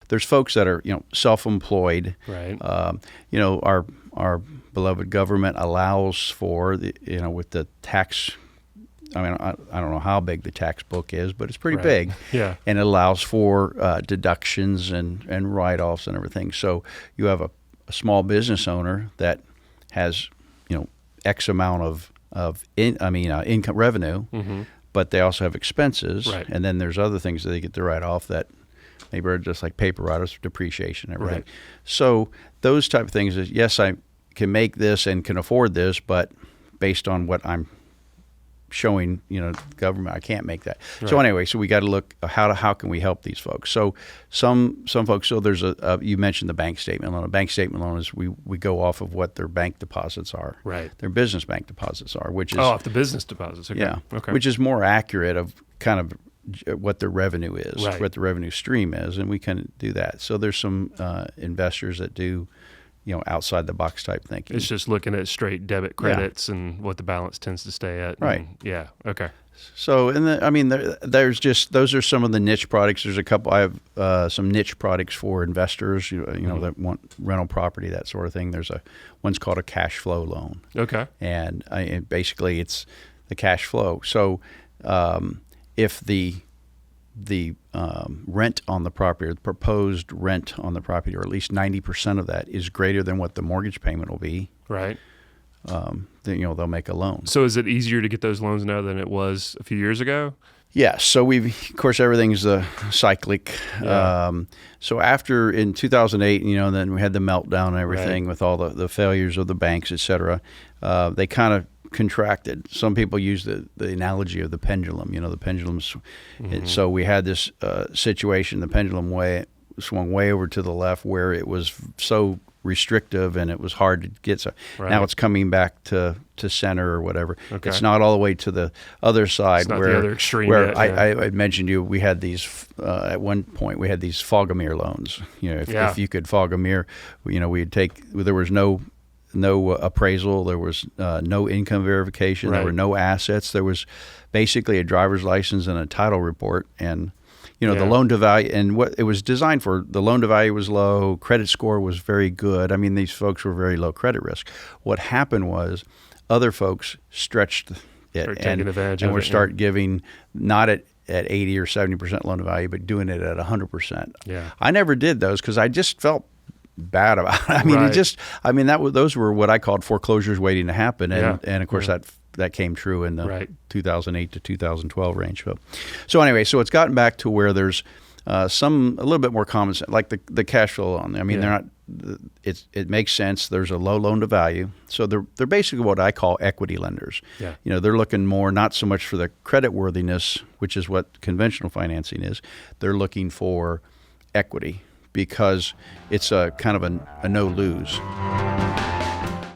there's folks that are, self-employed. Right. Our beloved government allows for with the tax. I mean, I don't know how big the tax book is, but it's pretty big. Yeah. And it allows for deductions and write-offs and everything. So you have a small business owner that has, X amount of income revenue, but they also have expenses. Right. And then there's other things that they get to write off that maybe are just like paper write-offs, depreciation, and everything. Right. So those type of things is, yes, I can make this and can afford this, but based on what I'm showing, government, I can't make that. Right. So anyway, so we got to look how can we help these folks. So some folks. So there's you mentioned the bank statement loan. A bank statement loan is we go off of what their bank deposits are. Right. Their business bank deposits are, which is off the business deposits. Okay. Yeah. Okay. Which is more accurate of kind of what their revenue is, Right. what the revenue stream is, and we can do that. So there's some investors that do, outside the box type thinking. It's just looking at straight debit credits and what the balance tends to stay at. Right. Yeah. Okay. So, there's just, those are some of the niche products. There's a couple, I have some niche products for investors, that want rental property, that sort of thing. There's one's called a cash flow loan. Okay. And basically it's the cash flow. So if the rent on the property, or the proposed rent on the property, or at least 90% of that is greater than what the mortgage payment will be, Right. then they'll make a loan. So is it easier to get those loans now than it was a few years ago? Yes. So of course, everything's cyclic. Yeah. So after in 2008, then we had the meltdown and everything Right. with all the failures of the banks, et cetera. They kind of contracted. Some people use the analogy of the pendulum. The pendulums. So we had this situation. The pendulum swung way over to the left, where it was so restrictive and it was hard to get. So Right. now it's coming back to center or whatever. Okay. It's not all the way to the other side. It's not where the other extreme where yet, I mentioned you, we had these at one point. We had these fog-a-mirror loans. If you could fog a mirror, we'd take. There was no appraisal. There was no income verification. Right. There were no assets. There was basically a driver's license and a title report, and the loan to value, and what it was designed for. The loan to value was low. Credit score was very good. I mean, these folks were very low credit risk. What happened was other folks stretched it taking advantage and of would it, start giving not at 80 or 70% loan to value, but doing it at 100%. Yeah. I never did those because I just felt bad about it. I mean, Right. those were what I called foreclosures waiting to happen, and of course that came true in the Right. 2008 to 2012 range. So anyway, so it's gotten back to where there's a little bit more common sense, like the cash flow loan. I mean, they're not. It makes sense. There's a low loan to value, so they're basically what I call equity lenders. Yeah. They're looking more not so much for the credit worthiness, which is what conventional financing is. They're looking for equity, because it's a kind of a no lose.